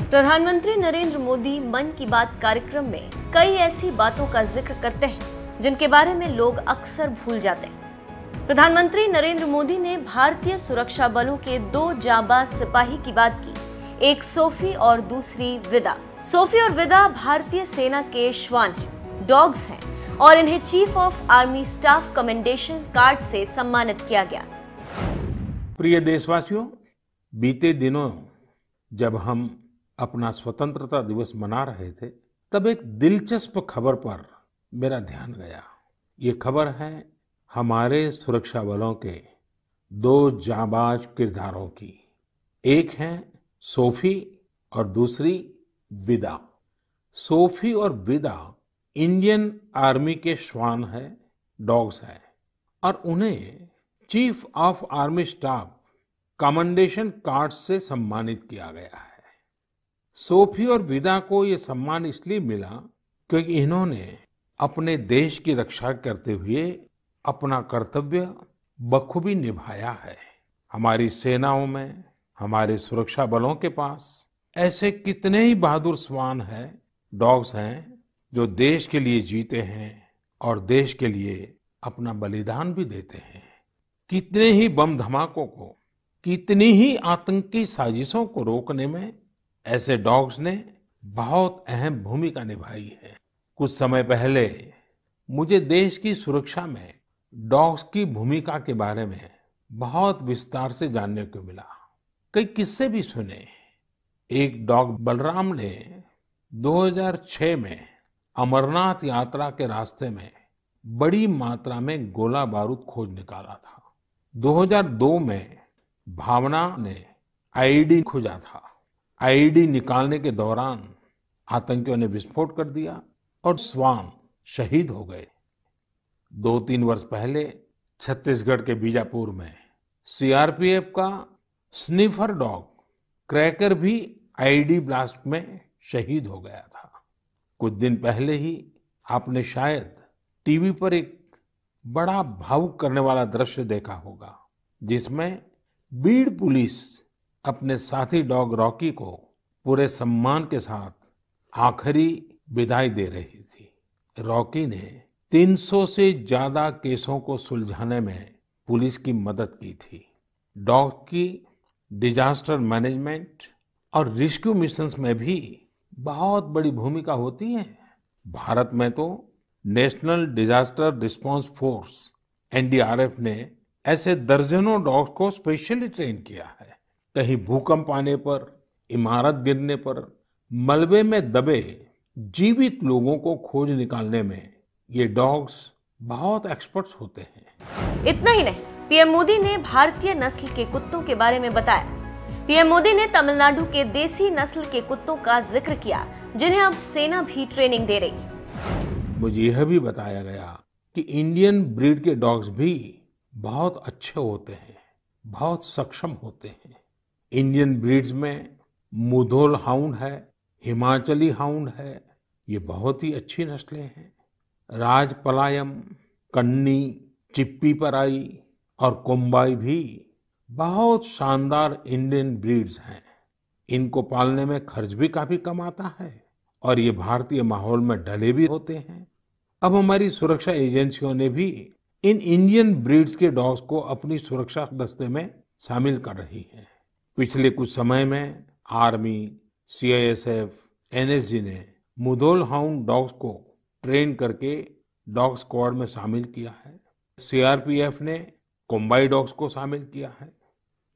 प्रधानमंत्री नरेंद्र मोदी मन की बात कार्यक्रम में कई ऐसी बातों का जिक्र करते हैं जिनके बारे में लोग अक्सर भूल जाते हैं। प्रधानमंत्री नरेंद्र मोदी ने भारतीय सुरक्षा बलों के 2 जांबाज सिपाही की बात की, एक सोफी और दूसरी विदा। सोफी और विदा भारतीय सेना के श्वान हैं, डॉग्स हैं और इन्हें chief of army staff commendation card से सम्मानित किया गया। प्रिय देशवासियों, बीते दिनों जब हम अपना स्वतंत्रता दिवस मना रहे थे, तब एक दिलचस्प खबर पर मेरा ध्यान गया। ये खबर है हमारे सुरक्षा बलों के 2 जांबाज किरदारों की। एक है सोफी और दूसरी विदा। सोफी और विदा इंडियन आर्मी के श्वान है, डॉग्स है और उन्हें chief of army staff commendation card से सम्मानित किया गया है। सोफी और विदा को ये सम्मान इसलिए मिला क्योंकि इन्होंने अपने देश की रक्षा करते हुए अपना कर्तव्य बखूबी निभाया है। हमारी सेनाओं में, हमारे सुरक्षा बलों के पास ऐसे कितने ही बहादुर श्वान हैं, डॉग्स हैं, जो देश के लिए जीते हैं और देश के लिए अपना बलिदान भी देते हैं। कितने ही बम धमाकों को, कितनी ही आतंकी साजिशों को रोकने में ऐसे डॉग्स ने बहुत अहम भूमिका निभाई है। कुछ समय पहले मुझे देश की सुरक्षा में डॉग्स की भूमिका के बारे में बहुत विस्तार से जानने को मिला। कई किस्से भी सुने। एक डॉग बलराम ने 2006 में अमरनाथ यात्रा के रास्ते में बड़ी मात्रा में गोला बारूद खोज निकाला था। 2002 में भावना ने आईईडी खोजा था। आईईडी निकालने के दौरान आतंकियों ने विस्फोट कर दिया और श्वान शहीद हो गए। 2-3 वर्ष पहले छत्तीसगढ़ के बीजापुर में सीआरपीएफ का स्निफर डॉग क्रैकर भी आईईडी ब्लास्ट में शहीद हो गया था। कुछ दिन पहले ही आपने शायद टीवी पर एक बड़ा भावुक करने वाला दृश्य देखा होगा, जिसमें बीड पुलिस अपने साथी डॉग रॉकी को पूरे सम्मान के साथ आखिरी विदाई दे रही थी। रॉकी ने 300 से ज्यादा केसों को सुलझाने में पुलिस की मदद की थी। डॉग की डिजास्टर मैनेजमेंट और रेस्क्यू मिशंस में भी बहुत बड़ी भूमिका होती है। भारत में तो national disaster response force NDRF ने ऐसे दर्जनों डॉग्स को स्पेशली ट्रेन किया है। कहीं भूकंप आने पर, इमारत गिरने पर, मलबे में दबे जीवित लोगों को खोज निकालने में ये डॉग्स बहुत एक्सपर्ट्स होते हैं। इतना ही नहीं, पीएम मोदी ने भारतीय नस्ल के कुत्तों के बारे में बताया। पीएम मोदी ने तमिलनाडु के देसी नस्ल के कुत्तों का जिक्र किया, जिन्हें अब सेना भी ट्रेनिंग दे रही है। मुझे यह भी बताया गया कि इंडियन ब्रीड के डॉग्स भी बहुत अच्छे होते हैं, बहुत सक्षम होते हैं। इंडियन ब्रीड्स में मुधोल हाउंड है, हिमाचली हाउंड है, ये बहुत ही अच्छी नस्लें हैं। राजपलायम, कन्नी, चिप्पीपराई और कोम्बाई भी बहुत शानदार इंडियन ब्रीड्स हैं। इनको पालने में खर्च भी काफी कम आता है और ये भारतीय माहौल में ढले भी होते हैं। अब हमारी सुरक्षा एजेंसियों ने भी इन इंडियन ब्रीड्स के डॉग्स को अपनी सुरक्षा दस्ते में शामिल कर रही है। पिछले कुछ समय में आर्मी, सीआईएसएफ, एनएसजी ने मुधोल हाउंड डॉग्स को ट्रेन करके डॉग स्क्वाड में शामिल किया है। सीआरपीएफ ने कोम्बाई डॉग्स को शामिल किया है।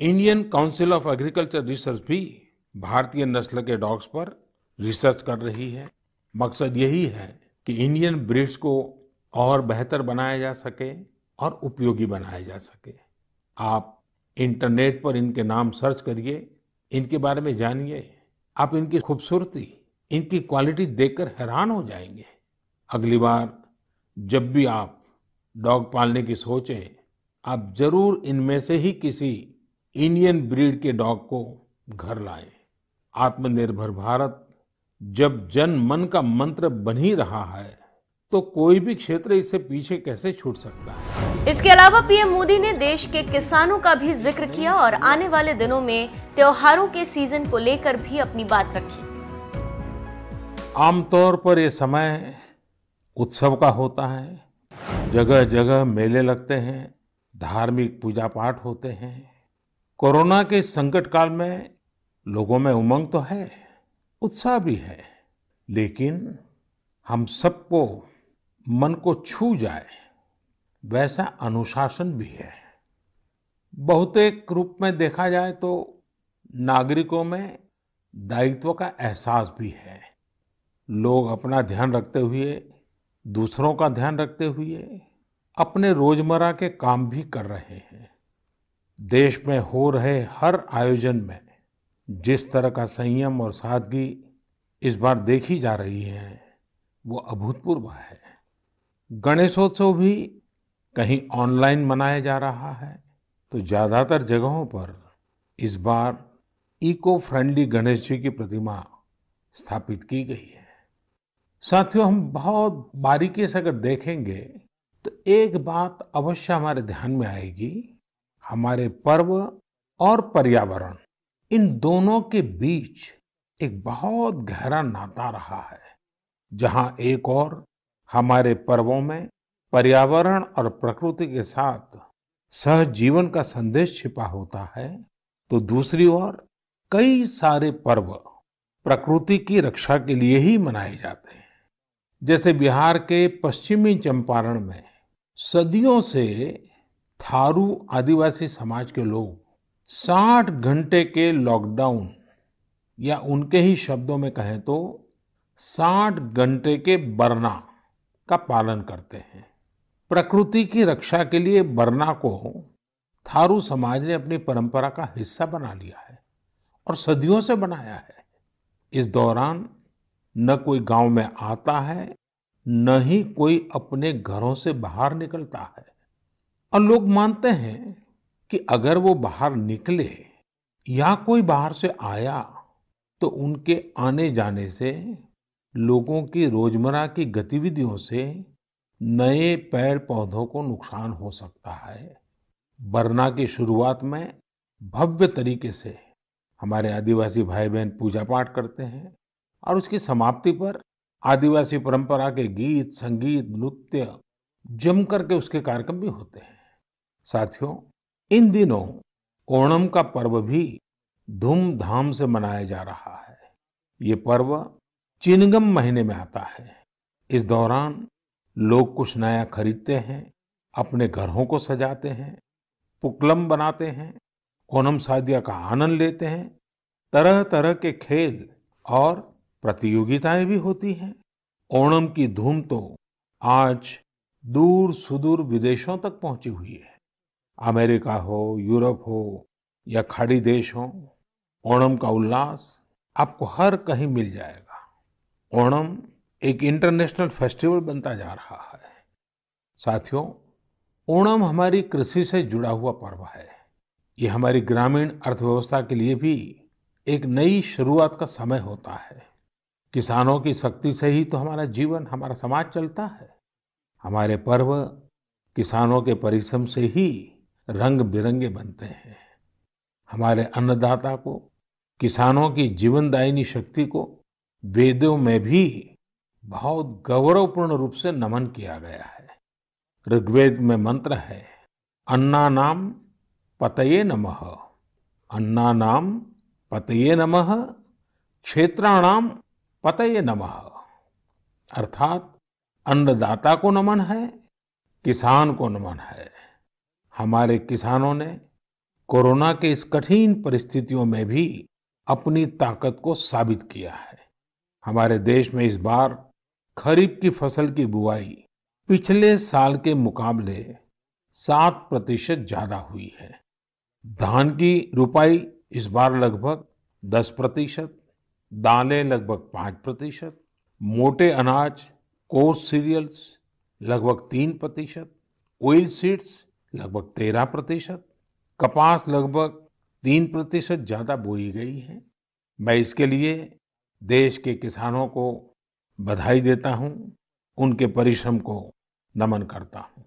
Indian council of agriculture research भी भारतीय नस्ल के डॉग्स पर रिसर्च कर रही है। मकसद यही है कि इंडियन ब्रीड्स को और बेहतर बनाया जा सके और उपयोगी बनाया जा सके। आप इंटरनेट पर इनके नाम सर्च करिए, इनके बारे में जानिए। आप इनकी खूबसूरती, इनकी क्वालिटी देखकर हैरान हो जाएंगे। अगली बार जब भी आप डॉग पालने की सोचें, आप जरूर इनमें से ही किसी इंडियन ब्रीड के डॉग को घर लाएं। आत्मनिर्भर भारत जब जन मन का मंत्र बन ही रहा है, तो कोई भी क्षेत्र इससे पीछे कैसे छूट सकता है। इसके अलावा पीएम मोदी ने देश के किसानों का भी जिक्र किया और आने वाले दिनों में त्योहारों के सीजन को लेकर भी अपनी बात रखी। आमतौर पर ये समय उत्सव का होता है। जगह जगह मेले लगते हैं, धार्मिक पूजा पाठ होते हैं। कोरोना के इस संकट काल में लोगों में उमंग तो है, उत्साह भी है, लेकिन हम सबको मन को छू जाए वैसा अनुशासन भी है। बहुतेक रूप में देखा जाए तो नागरिकों में दायित्व का एहसास भी है। लोग अपना ध्यान रखते हुए, दूसरों का ध्यान रखते हुए अपने रोजमर्रा के काम भी कर रहे हैं। देश में हो रहे हर आयोजन में जिस तरह का संयम और सादगी इस बार देखी जा रही है वो अभूतपूर्व है। गणेशोत्सव भी कहीं ऑनलाइन मनाया जा रहा है तो ज्यादातर जगहों पर इस बार इको फ्रेंडली गणेश जी की प्रतिमा स्थापित की गई है। साथियों, हम बहुत बारीकी से अगर देखेंगे तो एक बात अवश्य हमारे ध्यान में आएगी। हमारे पर्व और पर्यावरण, इन दोनों के बीच एक बहुत गहरा नाता रहा है। जहां एक और हमारे पर्वों में पर्यावरण और प्रकृति के साथ सहजीवन का संदेश छिपा होता है, तो दूसरी ओर कई सारे पर्व प्रकृति की रक्षा के लिए ही मनाए जाते हैं। जैसे बिहार के पश्चिमी चंपारण में सदियों से थारू आदिवासी समाज के लोग 60 घंटे के लॉकडाउन, या उनके ही शब्दों में कहें तो 60 घंटे के बरना का पालन करते हैं। प्रकृति की रक्षा के लिए बरना को थारू समाज ने अपनी परंपरा का हिस्सा बना लिया है और सदियों से बनाया है। इस दौरान न कोई गांव में आता है, न ही कोई अपने घरों से बाहर निकलता है। और लोग मानते हैं कि अगर वो बाहर निकले या कोई बाहर से आया तो उनके आने जाने से लोगों की रोजमर्रा की गतिविधियों से नए पेड़ पौधों को नुकसान हो सकता है। बरना की शुरुआत में भव्य तरीके से हमारे आदिवासी भाई बहन पूजा पाठ करते हैं और उसकी समाप्ति पर आदिवासी परंपरा के गीत, संगीत, नृत्य जम करके उसके कार्यक्रम भी होते हैं। साथियों, इन दिनों ओणम का पर्व भी धूमधाम से मनाया जा रहा है। ये पर्व चिनगम महीने में आता है। इस दौरान लोग कुछ नया खरीदते हैं, अपने घरों को सजाते हैं, पुक्कलम बनाते हैं, ओणम सादिया का आनंद लेते हैं। तरह तरह के खेल और प्रतियोगिताएं भी होती हैं। ओणम की धूम तो आज दूर सुदूर विदेशों तक पहुंची हुई है। अमेरिका हो, यूरोप हो या खाड़ी देश हो, ओणम का उल्लास आपको हर कहीं मिल जाएगा। ओणम एक इंटरनेशनल फेस्टिवल बनता जा रहा है। साथियों, ओणम हमारी कृषि से जुड़ा हुआ पर्व है। ये हमारी ग्रामीण अर्थव्यवस्था के लिए भी एक नई शुरुआत का समय होता है। किसानों की शक्ति से ही तो हमारा जीवन, हमारा समाज चलता है। हमारे पर्व किसानों के परिश्रम से ही रंग बिरंगे बनते हैं। हमारे अन्नदाता को, किसानों की जीवनदायिनी शक्ति को वेदों में भी बहुत गौरवपूर्ण रूप से नमन किया गया है। ऋग्वेद में मंत्र है, अन्नानाम पतये नमः, अन्नानाम पतये नमः, क्षेत्राणाम पतये नमः। अर्थात अन्नदाता को नमन है, किसान को नमन है। हमारे किसानों ने कोरोना के इस कठिन परिस्थितियों में भी अपनी ताकत को साबित किया है। हमारे देश में इस बार खरीफ की फसल की बुआई पिछले साल के मुकाबले 7% ज्यादा हुई है। धान की रुपाई इस बार लगभग 10%, दालें लगभग 5%, मोटे अनाज, कोर्स सीरियल्स लगभग 3%, ऑयल सीड्स लगभग 13%, कपास लगभग 3% ज्यादा बोई गई है। मैं इसके लिए देश के किसानों को बधाई देता हूं उनके परिश्रम को नमन करता हूं।